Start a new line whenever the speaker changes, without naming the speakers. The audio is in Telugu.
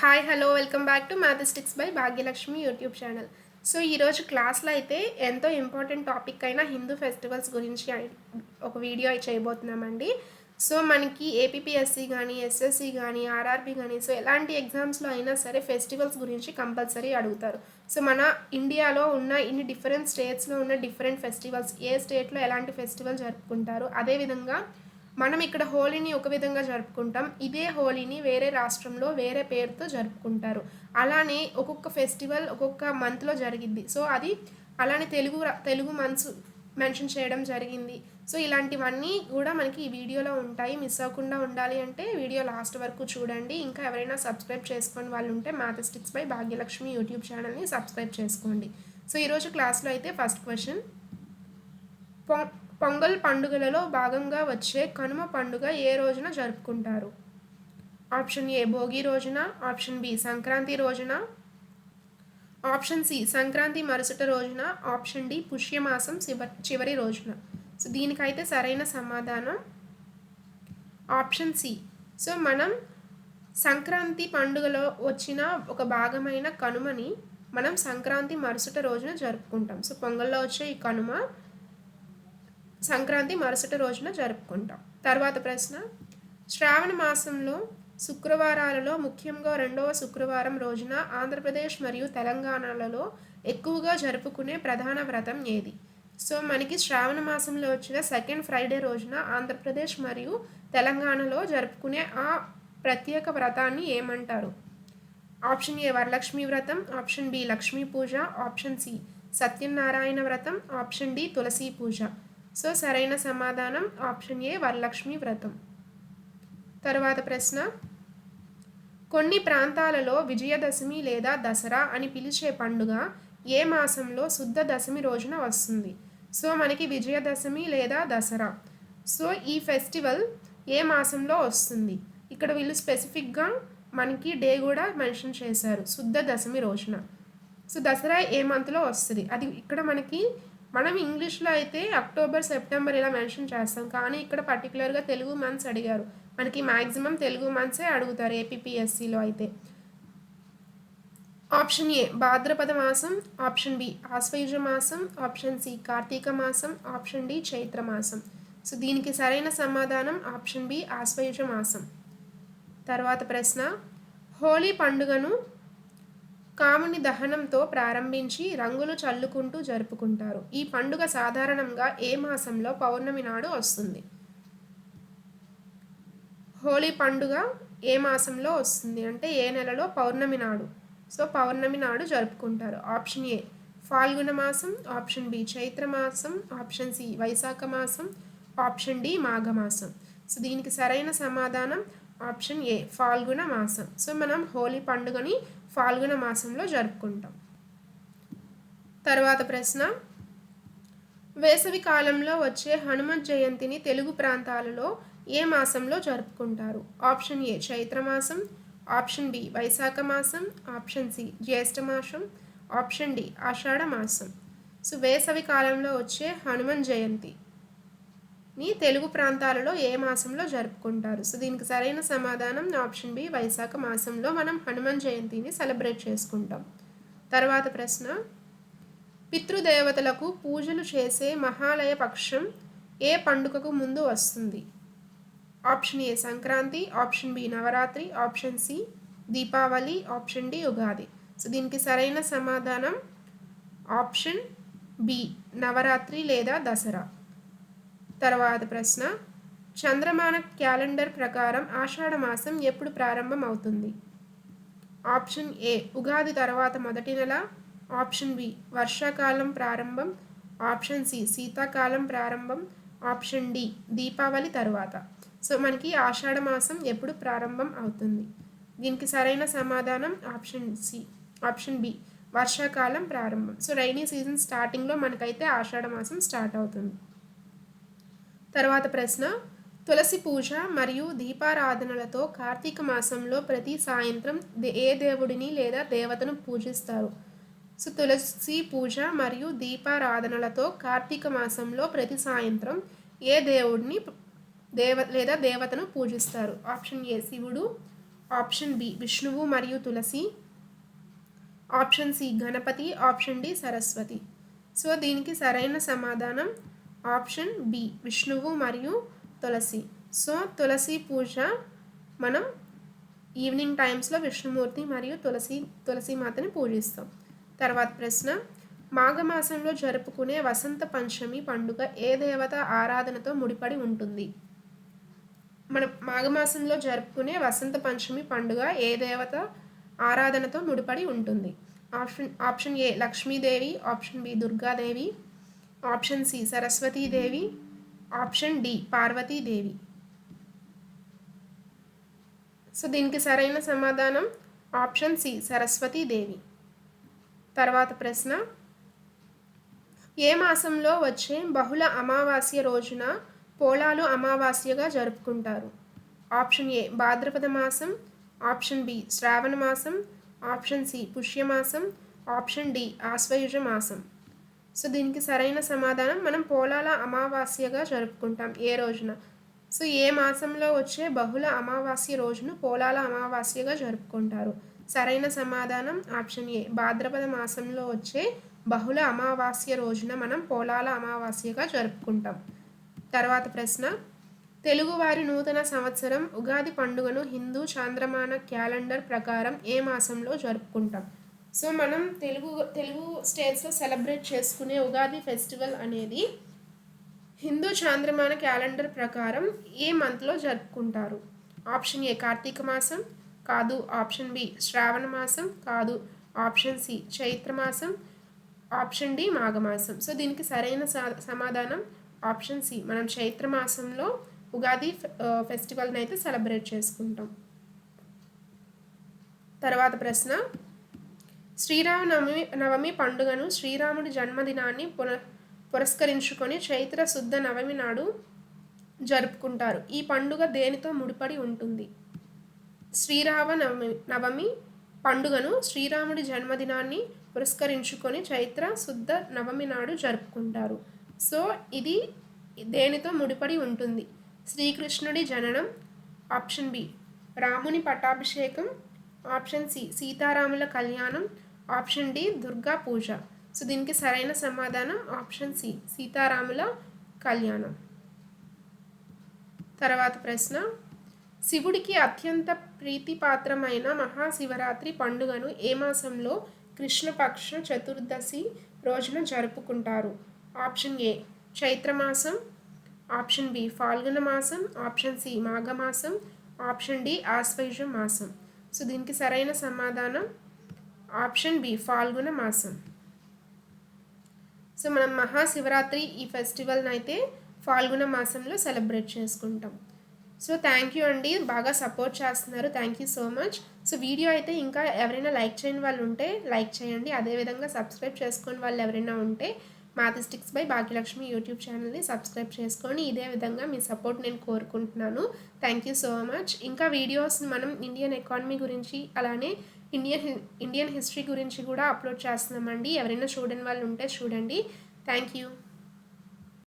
Hi hello welcome back to mathematics by Bhagyalakshmi YouTube channel. So ఈరోజు క్లాస్లో అయితే ఎంతో ఇంపార్టెంట్ టాపిక్ అయిన హిందూ ఫెస్టివల్స్ గురించి ఒక వీడియో చేయబోతున్నామండి. సో మనకి ఏపీపీఎస్సి కానీ ఎస్ఎస్సి కానీ ఆర్ఆర్బి కానీ సో ఎలాంటి ఎగ్జామ్స్లో అయినా సరే ఫెస్టివల్స్ గురించి కంపల్సరీ అడుగుతారు. సో మన ఇండియాలో ఉన్న ఇన్ని డిఫరెంట్ స్టేట్స్లో ఉన్న డిఫరెంట్ ఫెస్టివల్స్, ఏ స్టేట్లో ఎలాంటి ఫెస్టివల్ జరుపుకుంటారు, అదేవిధంగా మనం ఇక్కడ హోలీని ఒక విధంగా జరుపుకుంటాం, ఇదే హోలీని వేరే రాష్ట్రంలో వేరే పేరుతో జరుపుకుంటారు. అలానే ఒక్కొక్క ఫెస్టివల్ ఒక్కొక్క మంత్లో జరిగిద్ది. సో అది అలానే తెలుగు మంత్స్ మెన్షన్ చేయడం జరిగింది. సో ఇలాంటివన్నీ కూడా మనకి ఈ వీడియోలో ఉంటాయి. మిస్ అవ్వకుండా ఉండాలి అంటే వీడియో లాస్ట్ వరకు చూడండి. ఇంకా ఎవరైనా సబ్స్క్రైబ్ చేసుకొని వాళ్ళు ఉంటే మ్యాథమెటిక్స్ బై భాగ్యలక్ష్మి యూట్యూబ్ ఛానల్ని సబ్స్క్రైబ్ చేసుకోండి. సో ఈరోజు క్లాస్లో అయితే ఫస్ట్ క్వశ్చన్, పొంగల్ పండుగలలో భాగంగా వచ్చే కనుమ పండుగ ఏ రోజున జరుపుకుంటారు? ఆప్షన్ ఏ భోగి రోజున, ఆప్షన్ బి సంక్రాంతి రోజున, ఆప్షన్ సి సంక్రాంతి మరుసటి రోజున, ఆప్షన్ డి పుష్యమాసం చివరి రోజున. సో దీనికైతే సరైన సమాధానం ఆప్షన్ సి. సో మనం సంక్రాంతి పండుగలో వచ్చిన ఒక భాగమైన కనుమని మనం సంక్రాంతి మరుసటి రోజున జరుపుకుంటాం. సో పొంగల్లో వచ్చే ఈ కనుమ సంక్రాంతి మరుసటి రోజున జరుపుకుంటాం. తర్వాత ప్రశ్న, శ్రావణ మాసంలో శుక్రవారాలలో ముఖ్యంగా రెండవ శుక్రవారం రోజున ఆంధ్రప్రదేశ్ మరియు తెలంగాణలలో ఎక్కువగా జరుపుకునే ప్రధాన వ్రతం ఏది? సో మనకి శ్రావణ మాసంలో వచ్చిన సెకండ్ ఫ్రైడే రోజున ఆంధ్రప్రదేశ్ మరియు తెలంగాణలో జరుపుకునే ఆ ప్రత్యేక వ్రతాన్ని ఏమంటారు? ఆప్షన్ ఏ వరలక్ష్మి వ్రతం, ఆప్షన్ బి లక్ష్మీ పూజ, ఆప్షన్ సి సత్యనారాయణ వ్రతం, ఆప్షన్ డి తులసి పూజ. సో సరైన సమాధానం ఆప్షన్ ఏ వరలక్ష్మి వ్రతం. తరువాత ప్రశ్న, కొన్ని ప్రాంతాలలో విజయదశమి లేదా దసరా అని పిలిచే పండుగ ఏ మాసంలో శుద్ధ దశమి రోజున వస్తుంది? సో మనకి విజయదశమి లేదా దసరా, సో ఈ ఫెస్టివల్ ఏ మాసంలో వస్తుంది? ఇక్కడ వీళ్ళు స్పెసిఫిక్గా మనకి డే కూడా మెన్షన్ చేశారు, శుద్ధ దశమి రోజున. సో దసరా ఏ మంత్లో వస్తుంది అది ఇక్కడ మనం ఇంగ్లీష్లో అయితే అక్టోబర్ సెప్టెంబర్ ఇలా మెన్షన్ చేస్తాం, కానీ ఇక్కడ పర్టికులర్గా తెలుగు మంత్స్ అడిగారు. మనకి మ్యాక్సిమం తెలుగు మంత్సే అడుగుతారు ఏపీపీఎస్సిలో అయితే. ఆప్షన్ ఏ భాద్రపద మాసం, ఆప్షన్ బి ఆశ్వయుజ మాసం, ఆప్షన్ సి కార్తీక మాసం, ఆప్షన్ డి చైత్ర మాసం. సో దీనికి సరైన సమాధానం ఆప్షన్ బి ఆశ్వయుజ మాసం. తర్వాత ప్రశ్న, హోలీ పండుగను కాముని దహనంతో ప్రారంభించి రంగులు చల్లుకుంటూ జరుపుకుంటారు. ఈ పండుగ సాధారణంగా ఏ మాసంలో పౌర్ణమి నాడు వస్తుంది? హోలీ పండుగ ఏ మాసంలో వస్తుంది అంటే ఏ నెలలో? పౌర్ణమి నాడు. సో పౌర్ణమి నాడు జరుపుకుంటారు. ఆప్షన్ ఏ ఫాల్గుణ మాసం, ఆప్షన్ బి చైత్ర మాసం, ఆప్షన్ సి వైశాఖ మాసం, ఆప్షన్ డి మాఘమాసం. సో దీనికి సరైన సమాధానం ఆప్షన్ ఏ ఫాల్గుణ మాసం. సో మనం హోలీ పండుగని ఫాల్గుణ మాసంలో జరుపుకుంటాం. తర్వాత ప్రశ్న, వేసవి కాలంలో వచ్చే హనుమత్ జయంతిని తెలుగు ప్రాంతాలలో ఏ మాసంలో జరుపుకుంటారు? ఆప్షన్ ఏ చైత్రమాసం, ఆప్షన్ బి వైశాఖ మాసం, ఆప్షన్ సి జ్యేష్ఠ మాసం, ఆప్షన్ డి ఆషాఢ మాసం. సో వేసవి కాలంలో వచ్చే హనుమన్ జయంతిని తెలుగు ప్రాంతాలలో ఏ మాసంలో జరుపుకుంటారు? సో దీనికి సరైన సమాధానం ఆప్షన్ బి వైశాఖ మాసంలో మనం హనుమాన్ జయంతిని సెలబ్రేట్ చేసుకుంటాం. తర్వాత ప్రశ్న, పితృదేవతలకు పూజలు చేసే మహాలయ పక్షం ఏ పండుగకు ముందు వస్తుంది? Option A Sankranti, option B Navratri, option C Deepavali, option D Ugadi. So దీనికి సరైన సమాధానం ఆప్షన్ బి నవరాత్రి లేదా దసరా. తర్వాత ప్రశ్న, చంద్రమాన క్యాలెండర్ ప్రకారం ఆషాఢ మాసం ఎప్పుడు ప్రారంభం అవుతుంది? ఆప్షన్ ఏ ఉగాది తర్వాత మొదటి నెల, ఆప్షన్ బి వర్షాకాలం ప్రారంభం, ఆప్షన్ సి శీతాకాలం ప్రారంభం, ఆప్షన్ డి దీపావళి తర్వాత. సో మనకి ఆషాఢ మాసం ఎప్పుడు ప్రారంభం అవుతుంది? దీనికి సరైన సమాధానం ఆప్షన్ బి వర్షాకాలం ప్రారంభం. సో రైనీ సీజన్ స్టార్టింగ్లో మనకైతే ఆషాఢ మాసం స్టార్ట్ అవుతుంది. తర్వాత ప్రశ్న, తులసి పూజ మరియు దీపారాధనలతో కార్తీక మాసంలో ప్రతి సాయంత్రం ఏ దేవుడిని లేదా దేవతను పూజిస్తారు? సో తులసి పూజ మరియు దీపారాధనలతో కార్తీక మాసంలో ప్రతి సాయంత్రం ఏ దేవుడిని లేదా దేవతను పూజిస్తారు? ఆప్షన్ ఏ శివుడు, ఆప్షన్ బి విష్ణువు మరియు Tulasi, option C Ganapati, option D Saraswati. So దీనికి సరైన సమాధానం ఆప్షన్ బి విష్ణువు మరియు తులసి. సో తులసి పూజ మనం ఈవినింగ్ టైమ్స్లో విష్ణుమూర్తి మరియు తులసీమాతని పూజిస్తాం. తర్వాత ప్రశ్న, మాఘమాసంలో జరుపుకునే వసంత పంచమి పండుగ ఏ దేవత ఆరాధనతో ముడిపడి ఉంటుంది? మనం మాఘమాసంలో జరుపుకునే వసంత పంచమి పండుగ ఏ దేవత ఆరాధనతో ముడిపడి ఉంటుంది? Option A Lakshmidevi, option B Durgadevi, option C Saraswatidevi, option D Parvatidevi. So దీనికి సరైన సమాధానం ఆప్షన్ సి సరస్వతీదేవి. తర్వాత ప్రశ్న, ఏ మాసంలో వచ్చే బహుళ అమావాస్య రోజున పోలాలు అమావాస్యగా జరుపుకుంటారు? ఆప్షన్ ఏ భాద్రపద మాసం, ఆప్షన్ బి శ్రావణ మాసం, ఆప్షన్ సి పుష్యమాసం, ఆప్షన్ డి ఆశ్వయుజ మాసం. సో దీనికి సరైన సమాధానం మనం పోలాల అమావాస్యగా జరుపుకుంటాం ఏ రోజున? సో ఏ మాసంలో వచ్చే బహుళ అమావాస్య రోజును పోలాల అమావాస్యగా జరుపుకుంటారు? సరైన సమాధానం ఆప్షన్ ఏ భాద్రపద మాసంలో వచ్చే బహుళ అమావాస్య రోజున మనం పోలాల అమావాస్యగా జరుపుకుంటాం. తర్వాత ప్రశ్న, తెలుగువారి నూతన సంవత్సరం ఉగాది పండుగను హిందూ చాంద్రమాన క్యాలెండర్ ప్రకారం ఏ మాసంలో జరుపుకుంటాం? సో మనం తెలుగు స్టేట్స్లో సెలబ్రేట్ చేసుకునే ఉగాది ఫెస్టివల్ అనేది హిందూ చాంద్రమాన క్యాలెండర్ ప్రకారం ఏ మంత్లో జరుపుకుంటారు? ఆప్షన్ ఏ కార్తీక మాసం, కాదు. ఆప్షన్ బి శ్రావణ మాసం, కాదు. ఆప్షన్ సి చైత్ర మాసం, ఆప్షన్ డి మాఘమాసం. సో దీనికి సరైన సమాధానం ఆప్షన్ సి మనం చైత్ర మాసంలో ఉగాది ఫెస్టివల్ని అయితే సెలబ్రేట్ చేసుకుంటాం. తర్వాత ప్రశ్న, శ్రీరామనవమి పండుగను శ్రీరాముడి జన్మదినాన్ని పురస్కరించుకొని చైత్ర శుద్ధ నవమి నాడు జరుపుకుంటారు. ఈ పండుగ దేనితో ముడిపడి ఉంటుంది? శ్రీరామనవమి పండుగను శ్రీరాముడి జన్మదినాన్ని పురస్కరించుకొని చైత్ర శుద్ధ నవమి నాడు జరుపుకుంటారు. సో ఇది దేనితో ముడిపడి ఉంటుంది? శ్రీకృష్ణుడి జననం, ఆప్షన్ బి రాముని పట్టాభిషేకం, ఆప్షన్ సి సీతారాముల కళ్యాణం, ఆప్షన్ డి దుర్గా పూజ. సో దీనికి సరైన సమాధానం ఆప్షన్ సి సీతారాముల కళ్యాణం. తర్వాత ప్రశ్న, శివుడికి అత్యంత ప్రీతిపాత్రమైన మహాశివరాత్రి పండుగను ఏ మాసంలో కృష్ణపక్ష చతుర్దశి రోజున జరుపుకుంటారు? ఆప్షన్ ఏ చైత్రమాసం, ఆప్షన్ బి ఫాల్గుణ మాసం, ఆప్షన్ సి మాఘమాసం, ఆప్షన్ డి ఆశ్వయుజ మాసం. సో దీనికి సరైన సమాధానం ఆప్షన్ బి ఫాల్గుణ మాసం. సో మనం మహాశివరాత్రి ఈ ఫెస్టివల్ని అయితే ఫాల్గుణ మాసంలో సెలబ్రేట్ చేసుకుంటాం. సో థ్యాంక్ యూ అండి, బాగా సపోర్ట్ చేస్తున్నారు, thank you so much. So video అయితే ఇంకా ఎవరైనా లైక్ చేయని వాళ్ళు ఉంటే లైక్ చేయండి. అదేవిధంగా సబ్స్క్రైబ్ చేసుకుని వాళ్ళు ఎవరైనా ఉంటే మ్యాథమెటిక్స్ బై భాగ్యలక్ష్మి యూట్యూబ్ ఛానల్ని సబ్స్క్రైబ్ చేసుకొని ఇదే విధంగా మీ సపోర్ట్ నేను కోరుకుంటున్నాను. Thank you so much. ఇంకా వీడియోస్ మనం ఇండియన్ ఎకానమీ గురించి అలానే ఇండియన్ హిస్టరీ గురించి కూడా అప్లోడ్ చేస్తున్నామండి. ఎవరైనా చూడని వాళ్ళు ఉంటే చూడండి. Thank you.